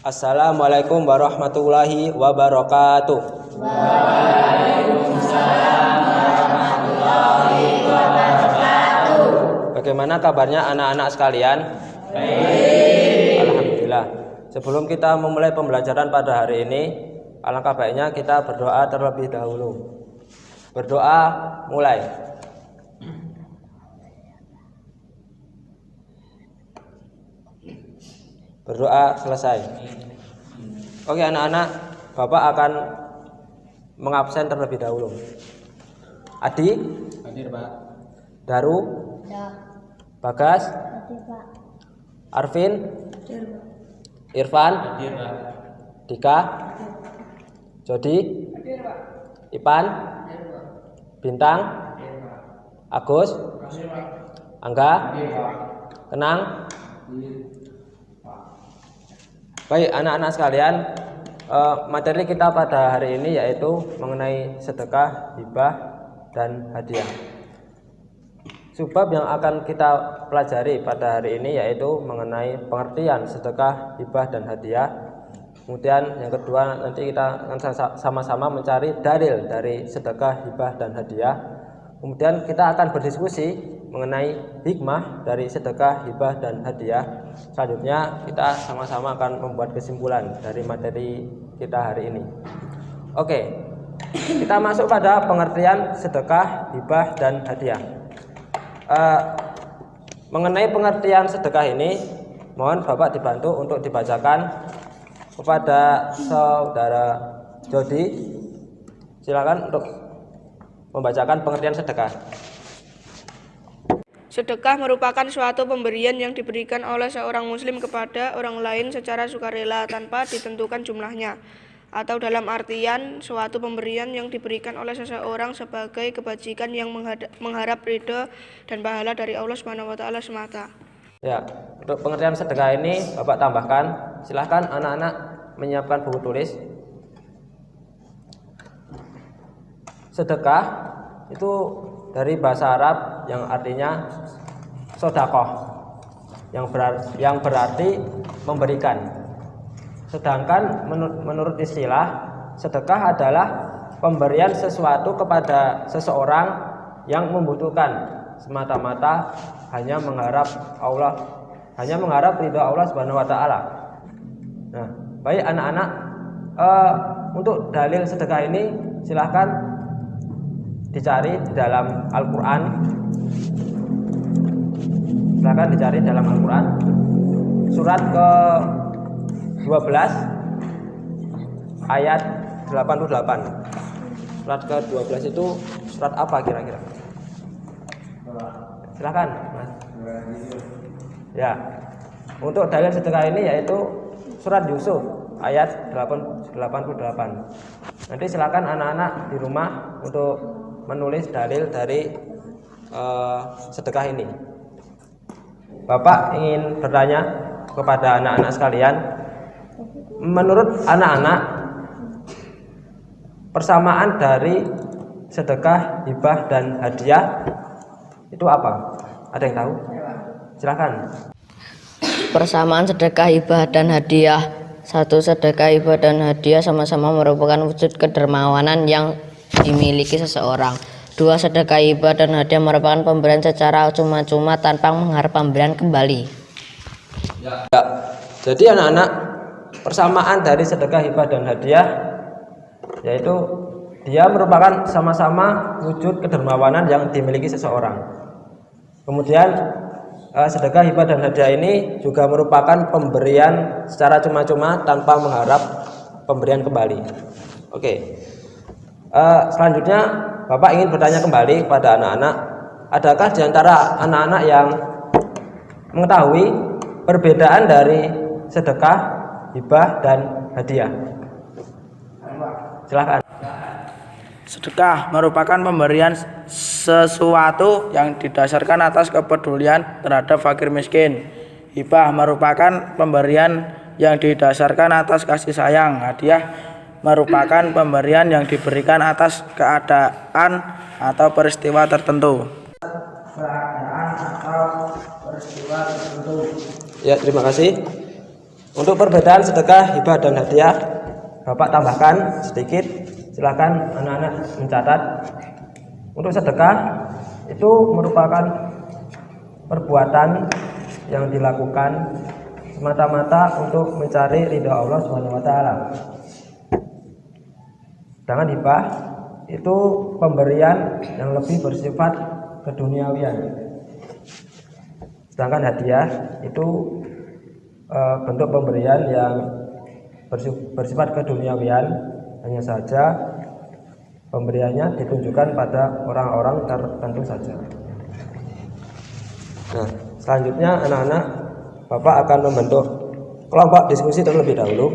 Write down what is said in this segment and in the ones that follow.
Assalamualaikum warahmatullahi wabarakatuh. Waalaikumsalam warahmatullahi wabarakatuh. Bagaimana kabarnya anak-anak sekalian? Baik. Alhamdulillah. Sebelum kita memulai pembelajaran pada hari ini, alangkah baiknya kita berdoa terlebih dahulu. Berdoa mulai. Berdoa selesai. Oke anak-anak, Bapak akan mengabsen terlebih dahulu. Adi? Hadir, Pak. Daru? Ya. Bagas? Hadir, Pak. Arvin? Hadir, Pak. Irfan? Hadir, Pak. Dika? Jody? Hadir, Pak. Ipan? Hadir, Pak. Bintang? Hadir, Pak. Agus? Hadir, Pak. Angga? Hadir, Pak. Kenang? Hadir, Pak. Baik anak-anak sekalian, materi kita pada hari ini yaitu mengenai sedekah, hibah, dan hadiah. Subbab yang akan kita pelajari pada hari ini yaitu mengenai pengertian sedekah, hibah, dan hadiah. Kemudian yang kedua nanti kita akan sama-sama mencari dalil dari sedekah, hibah, dan hadiah. Kemudian kita akan berdiskusi mengenai hikmah dari sedekah, hibah, dan hadiah. Selanjutnya kita sama-sama akan membuat kesimpulan dari materi kita hari ini. Oke, kita masuk pada pengertian sedekah, hibah, dan hadiah. Mengenai pengertian sedekah ini, mohon Bapak dibantu untuk dibacakan kepada saudara Jody. Silakan untuk membacakan pengertian sedekah. Sedekah merupakan suatu pemberian yang diberikan oleh seorang muslim kepada orang lain secara sukarela tanpa ditentukan jumlahnya, atau dalam artian suatu pemberian yang diberikan oleh seseorang sebagai kebajikan yang mengharap ridho dan pahala dari Allah SWT semata. Ya, untuk pengertian sedekah ini Bapak tambahkan. Silahkan anak-anak menyiapkan buku tulis. Sedekah itu dari bahasa Arab yang artinya sodakoh, yang berarti memberikan. Sedangkan menurut istilah, sedekah adalah pemberian sesuatu kepada seseorang yang membutuhkan semata-mata hanya mengharap ridho Allah Subhanahu wa taala. Nah, baik anak-anak, untuk dalil sedekah ini silahkan dicari di dalam Al-Quran. Silahkan dicari dalam Al-Quran surat ke-12 ayat 88. Surat ke-12 itu surat apa kira-kira? Silahkan Mas. Ya, untuk dalil sedekah ini yaitu surat Yusuf ayat 88. Nanti silakan anak-anak di rumah untuk menulis dalil dari sedekah ini. Bapak ingin bertanya kepada anak-anak sekalian, menurut anak-anak persamaan dari sedekah, hibah, dan hadiah itu apa? Ada yang tahu? Silakan. Persamaan sedekah, hibah, dan hadiah. Satu, sedekah, hibah, dan hadiah sama-sama merupakan wujud kedermawanan yang dimiliki seseorang. Dua, sedekah, hibah, dan hadiah merupakan pemberian secara cuma-cuma tanpa mengharap pemberian kembali. Ya, jadi anak-anak, persamaan dari sedekah, hibah, dan hadiah yaitu dia merupakan sama-sama wujud kedermawanan yang dimiliki seseorang. Kemudian sedekah, hibah, dan hadiah ini juga merupakan pemberian secara cuma-cuma tanpa mengharap pemberian kembali. Oke. Selanjutnya Bapak ingin bertanya kembali kepada anak-anak, adakah di antara anak-anak yang mengetahui perbedaan dari sedekah, hibah, dan hadiah? Silakan. Sedekah merupakan pemberian sesuatu yang didasarkan atas kepedulian terhadap fakir miskin. Hibah merupakan pemberian yang didasarkan atas kasih sayang. Hadiah merupakan pemberian yang diberikan atas keadaan atau peristiwa tertentu. Ya, terima kasih. Untuk perbedaan sedekah, hibah, dan hadiah, Bapak tambahkan sedikit. Silakan anak-anak mencatat. Untuk sedekah itu merupakan perbuatan yang dilakukan semata-mata untuk mencari ridha Allah Subhanahu wa taala. Sedangkan hibah itu pemberian yang lebih bersifat keduniawian. Sedangkan hadiah itu bentuk pemberian yang bersifat keduniawian, hanya saja pemberiannya ditunjukkan pada orang-orang tertentu saja. Nah, selanjutnya anak-anak, Bapak akan membentuk kelompok diskusi terlebih dahulu.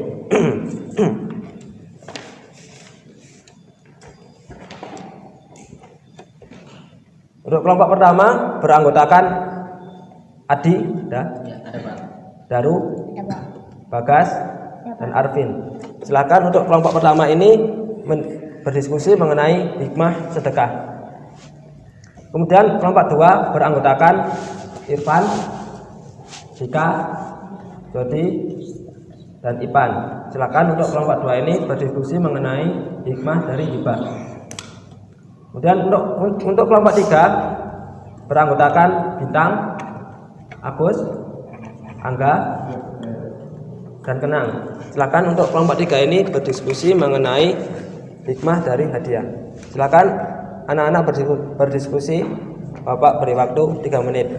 Untuk kelompok pertama beranggotakan Adi, Ya, ada Pak. Daru, Bagas, dan Arvin. Silakan untuk kelompok pertama ini berdiskusi mengenai hikmah sedekah. Kemudian kelompok dua beranggotakan Irfan, Dika, Jody, dan Ipan. Silakan untuk kelompok dua ini berdiskusi mengenai hikmah dari hibah. Kemudian untuk kelompok tiga beranggotakan Bintang, Agus, Angga, dan Kenang. Silakan untuk kelompok tiga ini berdiskusi mengenai hikmah dari hadiah. Silakan anak-anak berdiskusi. Bapak beri waktu 3 menit.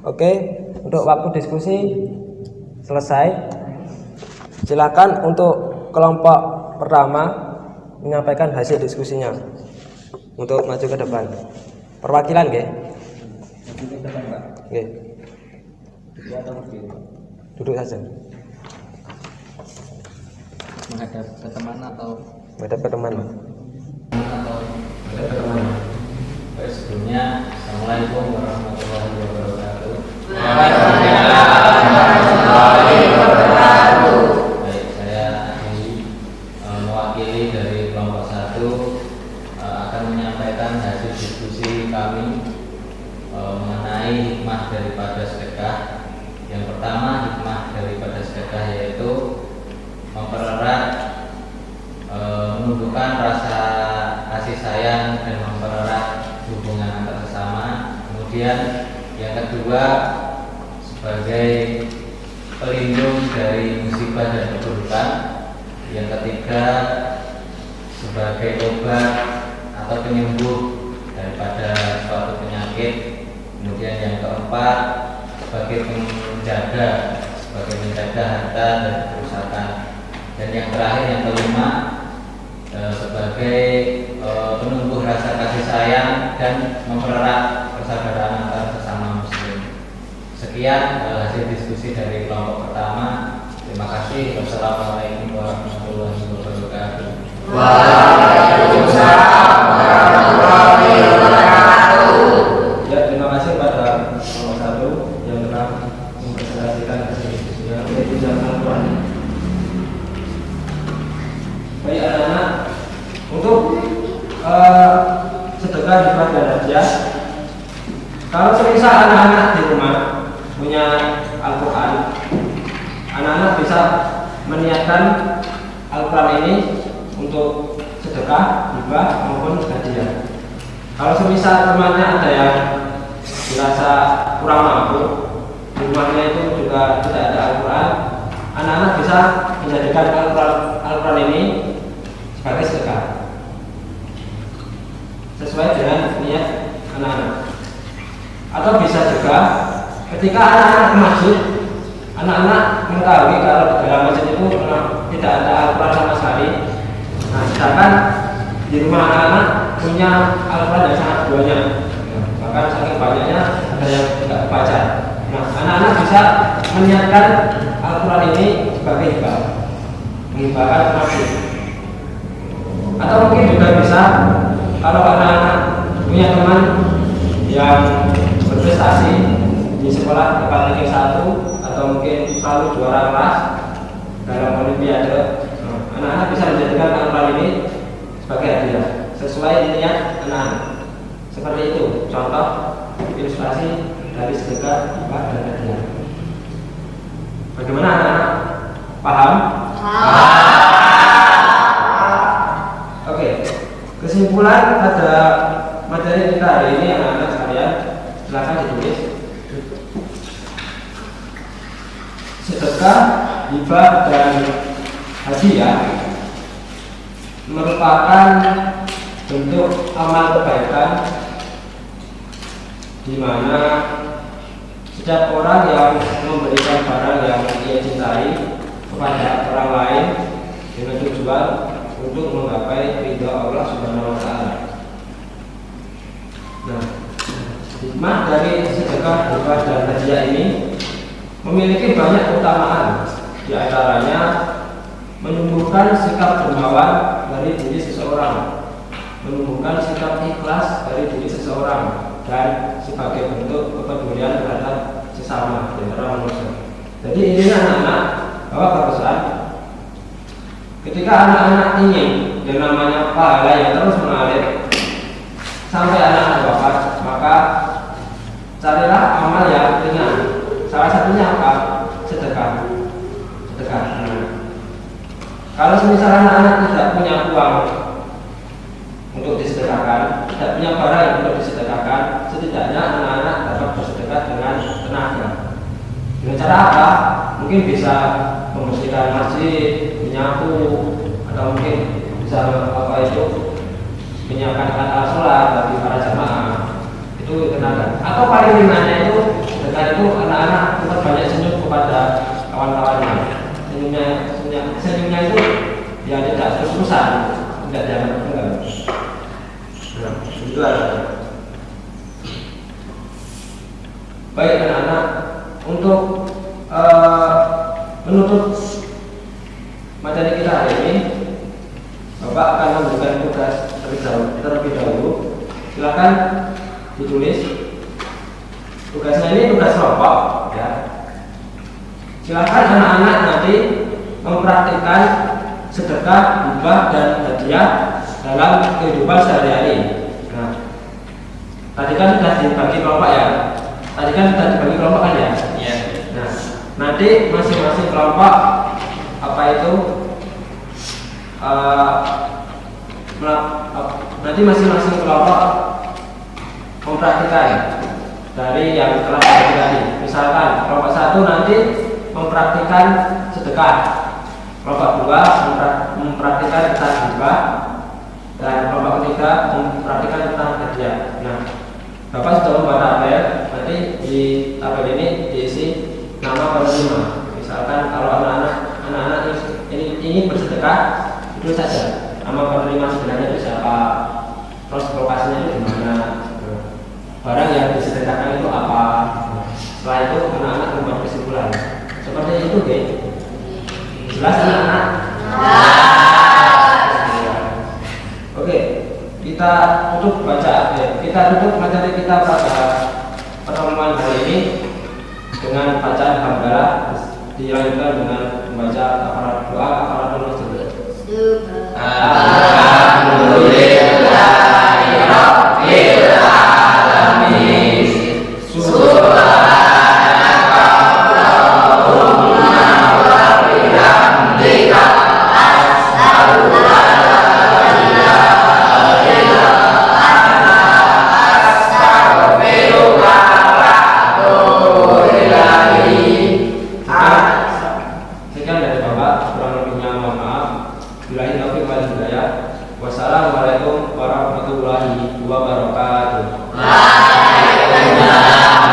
Oke, untuk waktu diskusi selesai. Silakan untuk kelompok pertama menyampaikan hasil diskusinya untuk maju ke depan. Perwakilan, nggih? Nggih. Duduk saja. Menghadap ke teman atau Menghadap ke teman. Baik, sebelumnya Assalamualaikum warahmatullahi wabarakatuh. Baik, saya mewakili dari kelompok 1 akan menyampaikan hasil diskusi kami mengenai hikmah daripada sedekah. Yang pertama, hikmah daripada sedekah yaitu mempererat, menumbuhkan rasa kasih sayang dan mempererat hubungan antar sesama. Kemudian yang kedua, sebagai pelindung dari musibah dan keburukan. Yang ketiga, sebagai obat atau penyembuh daripada suatu penyakit. Kemudian yang keempat, sebagai menjaga harta dan kerusakan. Dan yang terakhir, yang kelima, sebagai penumbuh rasa kasih sayang dan mempererat persaudaraan antar sesama muslim. Sekian hasil diskusi dari kelompok pertama. Terima kasih. Wassalamualaikum warahmatullahi wabarakatuh. Waalaikumsalam warahmatullahi wabarakatuh. Ya, terima kasih pada kelompok 1 yang telah mempresentasikan hasil diskusinya. Itu jawaban. Baik anak-anak, untuk sedekah, hibah, dan hadiah, kalau semisal anak-anak di rumah punya Al-Quran, anak-anak bisa meniatkan Al-Quran ini untuk sedekah, hibah, maupun hadiah. Kalau semisal temannya ada yang dirasa kurang mampu, di rumahnya itu juga tidak ada Al-Quran, anak-anak bisa menjadikan Al-Quran ini sebagai sedekah sesuai dengan niat anak-anak. Atau bisa juga ketika anak-anak ke masjid, anak-anak mengetahui kalau di dalam masjid itu memang tidak ada Al-Quran sama sekali. Nah, sedangkan di rumah anak-anak punya Al-Quran yang sangat banyak, bahkan saking banyaknya ada yang tidak baca. Nah, anak-anak bisa meniatkan Al-Quran ini sebagai hibah, menghibahkan masjid. Atau mungkin juga bisa kalau anak-anak punya teman yang berprestasi di sekolah dapat ranking 1 atau mungkin selalu juara kelas dalam olimpiade, anak-anak bisa menjadikan Al-Quran ini sebagai hadiah sesuai niat anak-anak. Seperti itu contoh ilustrasi dari sedekah, hibah, dan hadiah. Bagaimana anak-anak? Paham? Oke, kesimpulan pada materi kita hari ini anak-anak sekalian, silakan ditulis. Sedekah, hibah, dan hadiah merupakan bentuk amal kebaikan di mana setiap orang yang memberikan barang yang ia cintai kepada orang lain dengan tujuan untuk menggapai ridha Allah Subhanahu wa taala. Nah, hikmah dari sedekah, hibah, dan hadiah ini memiliki banyak keutamaan. Di antaranya menumbuhkan sikap dermawan dari diri seseorang, menumbuhkan sikap ikhlas dari diri seseorang, dan sebagai bentuk kepedulian terhadap sesama di antara manusia. Jadi intinya anak-anak, bahwa perusahaan ketika anak-anak ingin yang namanya pahala yang terus mengalir sampai anak-anak wafat, maka carilah amal yang ringan. Salah satunya apa? Sedekah. Sedekah. Kalau semisal anak-anak tidak punya uang untuk disedekahkan, tidak punya barang untuk disedekahkan, setidaknya anak-anak dapat bersedekah dengan tenaga. Dengan cara apa? Mungkin bisa membersihkan masjid, menyapu, atau mungkin bisa menyiapkan alat sholat bagi para jamaah. Itu tenaga. Atau paling ringannya itu sedekah itu anak-anak tetap banyak senyum kepada kawan-kawannya. Senyumnya itu ya tidak terus-terusan, tidak jangan enggak. Nah, itu ada. Baik anak-anak, untuk menutup materi kita hari ini, Bapak akan memberikan tugas terlebih dahulu. Silakan ditulis. Tugasnya ini tugas kelompok, ya. Silakan anak-anak nanti mempraktikkan sedekah, hibah, dan hadiah dalam kehidupan sehari-hari. Nah, tadi kan sudah dibagi kelompok ya. Iya. Nah, nanti masing-masing kelompok nanti masing-masing kelompok mempraktikkan dari yang telah dibagi tadi. Misalkan kelompok 1 nanti mempraktikkan sedekah, kelompok 2 mempraktikkan tentang hibah, dan kelompok 3 mempraktikkan tentang hadiah. Nah, Bapak sudah membuat tabel, nanti di tabel ini diisi nama penerima. Misalkan kalau anak-anak ini bersedekah, itu saja nama penerima sebenarnya itu siapa, terus lokasinya itu di mana, barang yang disedekahkan itu apa. Setelah itu anak-anak membuat kesimpulan. Seperti itu, Dek. Jelas anak-anak? Oke, kita tutup materi kita pada pertemuan hari ini dengan bacaan hamdalah, dilanjutkan dengan membaca kafarat doa, kafaratul masjid. Alhamdulillahirabbil alamin. Subhanaka Allahumma wa bihamdika asyhadu an la ilaha illa anta astaghfiruka wa atubu ilaik. Sekian dari Bapak, kurang lebihnya mohon maaf. Billahi taufiq wal hidayah. Wassalamualaikum warahmatullahi wabarakatuh. Waalaikumsalam.